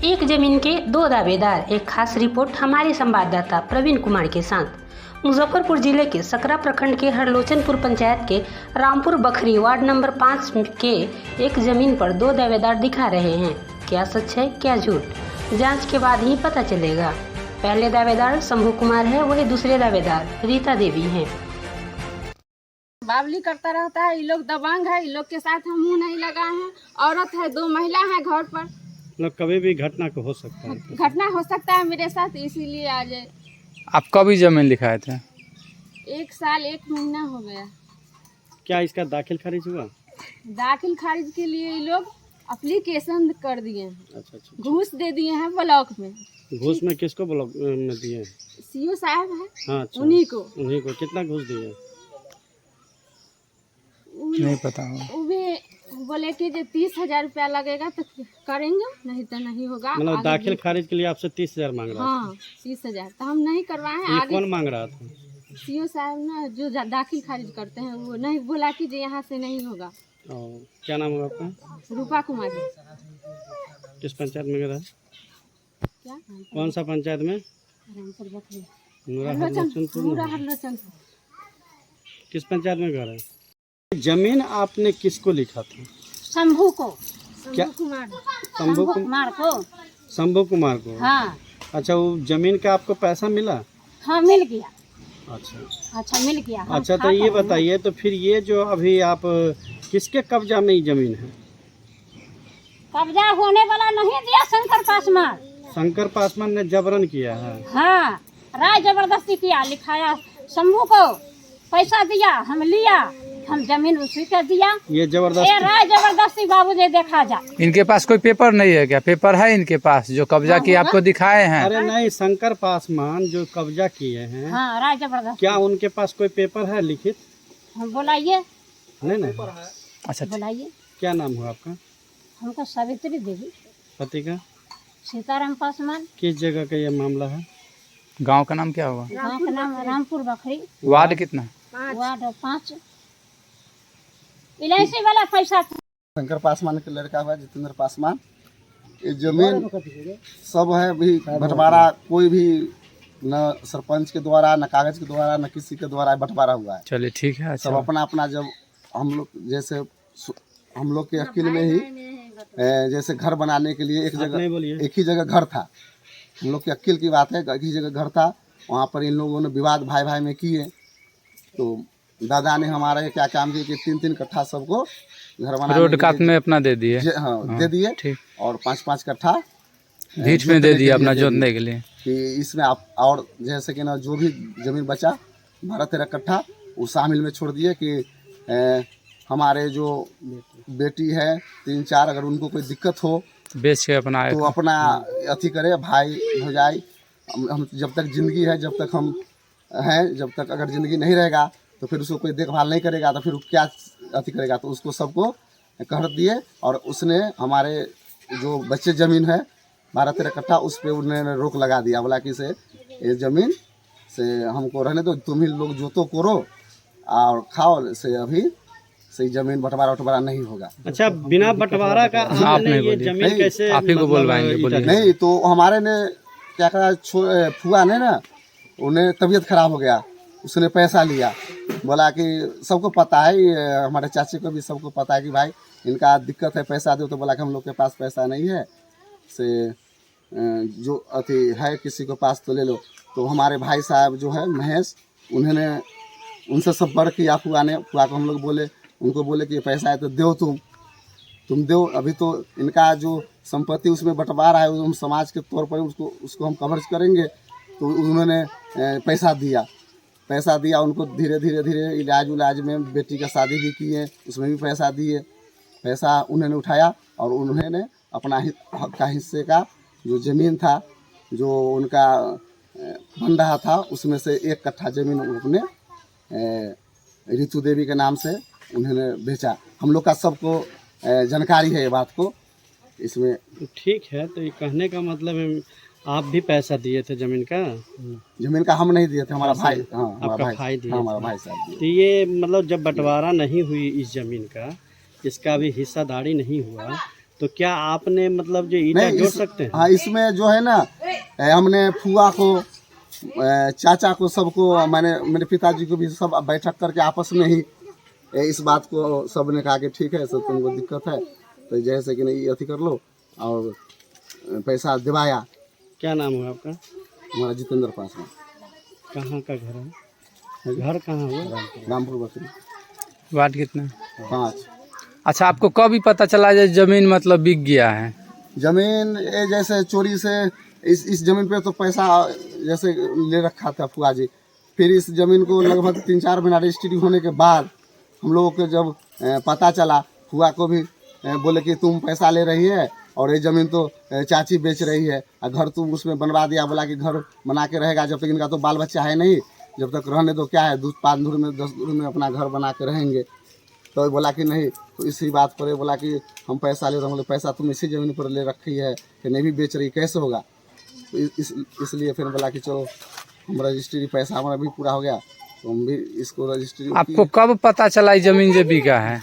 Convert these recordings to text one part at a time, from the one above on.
एक जमीन के दो दावेदार, एक खास रिपोर्ट हमारे संवाददाता प्रवीण कुमार के साथ। मुजफ्फरपुर जिले के सकरा प्रखंड के हरलोचनपुर पंचायत के रामपुर बखरी वार्ड नंबर 5 के एक जमीन पर दो दावेदार दिखा रहे हैं। क्या सच है क्या झूठ, जांच के बाद ही पता चलेगा। पहले दावेदार शंभू कुमार है, वही दूसरे दावेदार रीता देवी हैं। बावली करता रहता है, ये लोग दबंग है, ये लोग के साथ हम मुंह नहीं लगाए हैं। औरत है, 2 महिला है घर पर। मतलब कभी भी घटना को हो सकता है, घटना हो सकता है मेरे साथ, इसीलिए आ जाए। आप कब ही जमीन लिखाए थे? 1 साल 1 महीना हो गया। क्या इसका दाखिल खारिज हुआ? दाखिल खारिज के लिए ये लोग एप्लीकेशन कर दिए हैं। अच्छा। घूस दे दिए हैं ब्लॉक में। घूस में किसको ब्लॉक में दिए? सीओ साहब है। हाँ, अच्छा। उन्हीं को कितना घूस दिए? नहीं पता। वो भी बोले कि जो 30,000 रुपया लगेगा तो करेंगे, नहीं तो नहीं होगा। मतलब दाखिल खारिज के लिए आपसे 30,000 मांग रहा था? हाँ, 30,000 तो हम नहीं करवाए हैं। ये आगे कौन मांग रहा था? सीओ साहब ना, जो दाखिल खारिज करते हैं, वो नहीं बोला कि जो यहाँ से नहीं होगा। क्या नाम होगा आपका? रूपा कुमारी। किस पंचायत में गया? क्या कौन सा पंचायत में? रामपुर बखरी। हरलोचनपुर। किस पंचायत में घर है? जमीन आपने किसको लिखा था? शंभू को। क्या? शंभू कुमार को। शंभू कुमार को? हाँ। अच्छा, वो जमीन का आपको पैसा मिला? हाँ, मिल गया। अच्छा, मिल गया। अच्छा, तो ये बताइए, तो फिर ये जो अभी आप किसके कब्जा में ये जमीन है? कब्जा होने वाला नहीं दिया शंकर पासवान। शंकर पासवान ने जबरन किया है? हाँ, राय जबरदस्ती किया। लिखाया शंभू को, पैसा दिया, हम लिया, हम जमीन उसी को दिया। ये जबरदस्ती, राय जबरदस्ती बाबूजी देखा जा। इनके पास कोई पेपर नहीं है क्या? पेपर है इनके पास जो कब्जा की आपको दिखाए हैं? अरे नहीं, शंकर पासवान जो कब्जा किए हैं, हाँ, राय जबरदस्ती। क्या उनके पास कोई पेपर है लिखित? हम बुलाइए। नहीं। अच्छा, बुलाइए। क्या नाम हुआ आपका? हमको सावित्री देवी। पति का? सीताराम पासवान। किस जगह का ये मामला है? गांव का नाम क्या होगा? गाँव का नाम रामपुर बखरी। वार्ड कितना? वार्ड 5। इलायची वाला पैसा था। शंकर पासवान के लड़का हुआ जितेंद्र पासवान। ये जमीन सब है भी बंटवारा, कोई भी न सरपंच के द्वारा, न कागज के द्वारा, न किसी के द्वारा बंटवारा हुआ है। चलिए ठीक है। अच्छा, सब अपना अपना, जब हम लोग जैसे हम लोग के अकील में ही जैसे घर बनाने के लिए एक ही जगह घर था। हम लोग के अकील की बात है, एक ही जगह घर था। वहाँ पर इन लोगों ने विवाद भाई भाई में किए, तो दादा ने हमारे क्या काम किया कि 3-3 कट्ठा सबको घर बनाने रोड काट में अपना दे दिए। हाँ, दे दिए। ठीक। और 5-5 कट्ठा भीट में दे दिया अपना जोतने के लिए, कि इसमें आप, और जैसे कि ना जो भी जमीन बचा 12-13 कट्ठा वो शामिल में छोड़ दिए कि हमारे जो बेटी है 3-4, अगर उनको कोई दिक्कत हो बेच के अपना तो अपना अथी करे, भाई भौजाई। हम जब तक जिंदगी है, जब तक हम हैं, जब तक अगर ज़िंदगी नहीं रहेगा तो फिर उसको कोई देखभाल नहीं करेगा तो फिर क्या अथी करेगा, तो उसको सबको कर दिए। और उसने हमारे जो बच्चे ज़मीन है 12-13 कट्ठा, उस पर उन्होंने रोक लगा दिया। बोला कि से ये ज़मीन से हमको रहने दो, तुम ही लोग जोतो करो और खाओ, से अभी से ज़मीन बंटवारा नहीं होगा। अच्छा, बिना बंटवारा का आपने ये जमीन कैसे? आप ही को बोलवाएंगे। नहीं तो हमारे ने क्या करा, फुआ ने ना, उन्हें तबीयत खराब हो गया, उसने पैसा लिया। बोला कि सबको पता है, हमारे चाची को भी सबको पता है कि भाई इनका दिक्कत है, पैसा दो। तो बोला कि हम लोग के पास पैसा नहीं है, से जो अथी है किसी के पास तो ले लो। तो हमारे भाई साहब जो है महेश, उन्होंने उनसे संपर्क किया फुआ ने। फुआ को हम लोग बोले, उनको बोले कि पैसा है तो दो, तुम दो, अभी तो इनका जो संपत्ति उसमें बंटवारा है, हम समाज के तौर पर उसको हम कवर करेंगे। तो उन्होंने पैसा दिया उनको। धीरे धीरे इलाज में बेटी का शादी भी किए, उसमें भी पैसा दिए। पैसा उन्होंने उठाया और उन्होंने अपना हक का हिस्से का जो ज़मीन था, जो उनका बन रहा था, उसमें से 1 कट्ठा ज़मीन अपने ऋतु देवी के नाम से उन्होंने बेचा। हम लोग का सबको जानकारी है ये बात को इसमें। ठीक है, तो ये कहने का मतलब है आप भी पैसा दिए थे जमीन का? जमीन का हम नहीं दिए थे, हमारा भाई। हाँ, हमारा भाई दिए। हमारा भाई साहब दिए। तो ये मतलब जब बंटवारा नहीं हुई इस जमीन का, इसका भी हिस्सादारी नहीं हुआ, तो क्या आपने मतलब जो ईंटा जोड़ सकते हैं? हाँ, इसमें जो है ना, हमने फुआ को, चाचा को, सबको, मैंने मेरे पिताजी को भी सब बैठक करके आपस में ही इस बात को सब ने कहा कि ठीक है, सब तुमको दिक्कत है तो जैसे कि नहीं अथी कर लो, और पैसा दिवाया। क्या नाम हुआ आपका? हमारा जितेंद्र पासवान। कहाँ का घर है? घर कहाँ हुआ? रामपुर बकरी वार्ड कितना? 5। अच्छा, आपको कब ही पता चला जब जमीन मतलब बिक गया है? जमीन ये जैसे चोरी से इस जमीन पे तो पैसा जैसे ले रखा था फुआ जी, फिर इस जमीन को लगभग 3-4 महीना रजिस्ट्री होने के बाद हम लोगों को जब पता चला, फुआ को भी बोले कि तुम पैसा ले रही है और ये ज़मीन तो चाची बेच रही है, और घर तुम उसमें बनवा दिया, बोला कि घर बना के रहेगा जब तक इनका तो बाल बच्चा है नहीं, जब तक रहने दो, क्या है 5 धूर में 10 धूर में अपना घर बना के रहेंगे। तो बोला कि नहीं, तो इसी बात पर बोला कि हम पैसा ले रहे हैं। पैसा तुम इसी ज़मीन पर ले रखी है कि नहीं भी बेच रही, कैसे होगा? तो इसलिए फिर बोला कि चलो हम रजिस्ट्री, पैसा हमारा भी पूरा हो गया तो हम भी इसको रजिस्ट्री। आपको कब पता चला ये जमीन जो बिका है?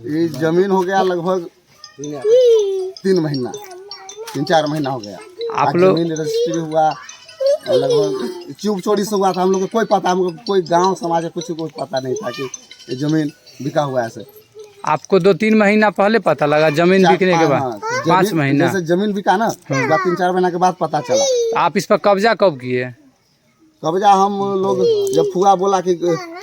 ये जमीन हो गया लगभग 3 महीना, 3-4 महीना हो गया। आप लोग जमीन रजिस्ट्री हुआ लगभग चुप चोरी से हुआ था। हम लोग को कोई पता, हमको कोई गांव समाज कुछ को पता नहीं था कि ये जमीन बिका हुआ है। ऐसे आपको 2-3 महीना पहले पता लगा जमीन बिकने के बाद? 5 महीना जैसे जमीन बिका ना, 3-4 महीना के बाद पता चला। आप इस पर कब्जा कब किए? कब्जा हम लोग जब फुआ बोला कि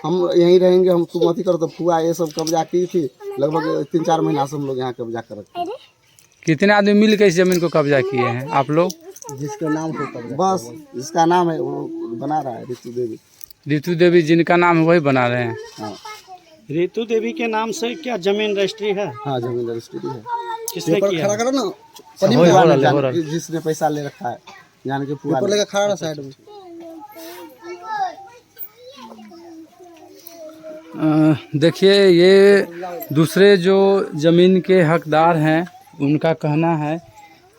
हम यहीं रहेंगे, हम तुम अथी करो, तो फुआ ये सब कब्जा की थी। लगभग 3-4 महीना से हम लोग यहाँ कब्जा कर रखे। कितने आदमी मिल के इस जमीन को कब्जा किए हैं आप लोग? जिसका नाम हो कब्जा, बस जिसका नाम है वो बना रहा है, रितु देवी। रितु देवी जिनका नाम है वही बना रहे हैं। हाँ, रितु देवी के नाम से क्या जमीन रजिस्ट्री है? हाँ, जमीन रजिस्ट्री है। किसने किया? खड़ा करो ना, हो रहा है। जिसने पैसा ले रखा है जान के पूरा लेकर खड़ा साइड में। देखिए, ये दूसरे जो ज़मीन के हकदार हैं उनका कहना है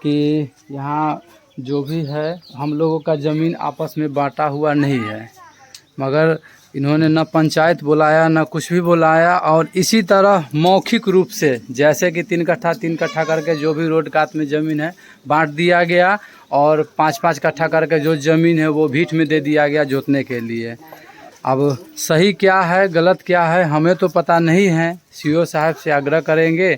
कि यहाँ जो भी है हम लोगों का ज़मीन आपस में बांटा हुआ नहीं है, मगर इन्होंने न पंचायत बुलाया न कुछ भी बुलाया, और इसी तरह मौखिक रूप से जैसे कि 3 कट्ठा करके जो भी रोड कात में ज़मीन है बांट दिया गया, और 5-5 कट्ठा करके जो ज़मीन है वो भीट में दे दिया गया जोतने के लिए। अब सही क्या है गलत क्या है हमें तो पता नहीं है। सीओ साहब से आग्रह करेंगे,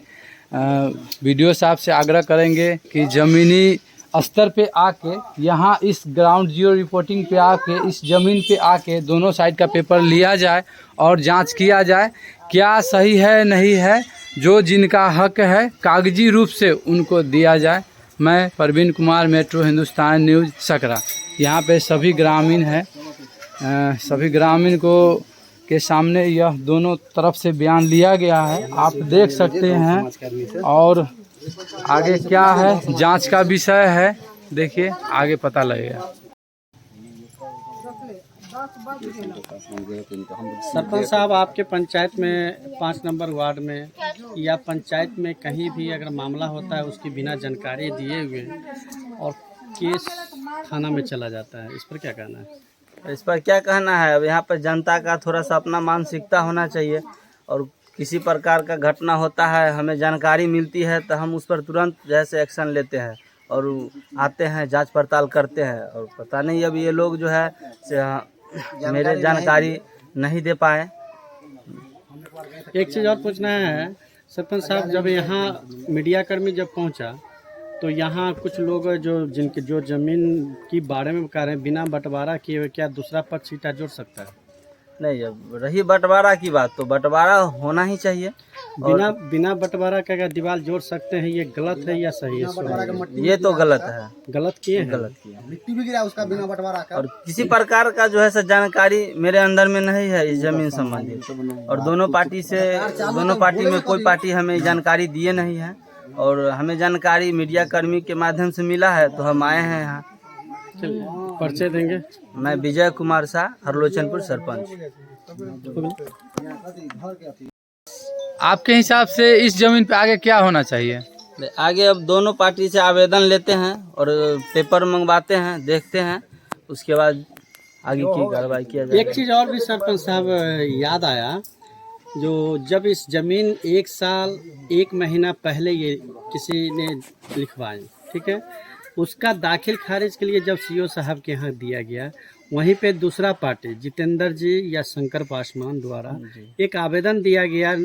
वीडियो साहब से आग्रह करेंगे कि ज़मीनी स्तर पे आके यहाँ इस ग्राउंड जीरो रिपोर्टिंग पे आके इस ज़मीन पे आके दोनों साइड का पेपर लिया जाए और जांच किया जाए क्या सही है नहीं है। जो जिनका हक है कागजी रूप से उनको दिया जाए। मैं परवीन कुमार, मेट्रो हिंदुस्तान न्यूज़, सकरा। यहाँ पे सभी ग्रामीण हैं, सभी ग्रामीण को के सामने यह दोनों तरफ से बयान लिया गया है, आप देख सकते हैं। और आगे क्या है जांच का विषय है, देखिए आगे पता लगेगा। सरपंच साहब, आपके पंचायत में 5 नंबर वार्ड में या पंचायत में कहीं भी अगर मामला होता है उसकी बिना जानकारी दिए हुए और केस थाना में चला जाता है, इस पर क्या कहना है? इस पर क्या कहना है, अब यहाँ पर जनता का थोड़ा सा अपना मानसिकता होना चाहिए, और किसी प्रकार का घटना होता है हमें जानकारी मिलती है तो हम उस पर तुरंत जैसे एक्शन लेते हैं और आते हैं जांच पड़ताल करते हैं। और पता नहीं अब ये लोग जो है मेरे जानकारी नहीं दे पाए। एक चीज़ और पूछना है सरपंच साहब, जब यहाँ मीडिया कर्मी जब पहुँचा तो यहाँ कुछ लोग जिनके जो ज़मीन की बारे में कह रहे हैं बिना बंटवारा किए हुए क्या दूसरा पक्ष ईंटा जोड़ सकता है? नहीं, अब रही बंटवारा की बात तो बंटवारा होना ही चाहिए। बिना बंटवारा का अगर दीवार जोड़ सकते हैं, ये गलत है या सही है? ये तो गलत है, गलत किए हैं। गलत किया। मिट्टी भी गिरा उसका बिना बंटवारा का। और किसी प्रकार का जो है जानकारी मेरे अंदर में नहीं है इस जमीन संबंधित। और दोनों पार्टी में कोई पार्टी हमें जानकारी दिए नहीं है, और हमें जानकारी मीडिया कर्मी के माध्यम से मिला है तो हम आए हैं यहाँ। परिचय देंगे। मैं विजय कुमार शाह, हरलोचनपुर सरपंच। आपके हिसाब से इस जमीन पे आगे क्या होना चाहिए? आगे अब दोनों पार्टी से आवेदन लेते हैं और पेपर मंगवाते हैं, देखते हैं, उसके बाद आगे की कार्रवाई किया जाएगा। एक चीज़ और भी सरपंच साहब याद आया जो जब इस जमीन 1 साल 1 महीना पहले ये किसी ने लिखवाई, ठीक है, उसका दाखिल खारिज के लिए जब सीओ साहब के यहाँ दिया गया, वहीं पे दूसरा पार्टी जितेंद्र जी या शंकर पासवान द्वारा एक आवेदन दिया गया,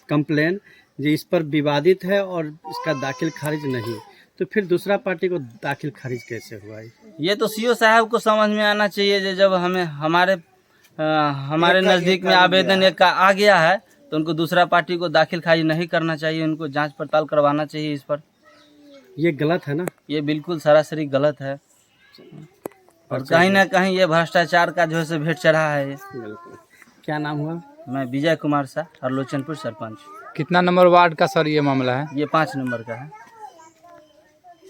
कंप्लेन जो इस पर विवादित है और इसका दाखिल खारिज नहीं, तो फिर दूसरा पार्टी को दाखिल खारिज कैसे हुआ? ये तो सीओ साहब को समझ में आना चाहिए। जब हमें हमारे नज़दीक में आवेदन एक का आ गया है तो उनको दूसरा पार्टी को दाखिल खारिज नहीं करना चाहिए, उनको जांच पड़ताल करवाना चाहिए इस पर। ये गलत है ना? ये बिल्कुल सरासरी गलत है और कहीं ना कहीं ये भ्रष्टाचार का जो है भेंट चढ़ा है ये। बिल्कुल। क्या नाम हुआ? मैं विजय कुमार शाह, हरलोचनपुर सरपंच। कितना नंबर वार्ड का सर ये मामला है? ये 5 नंबर का है।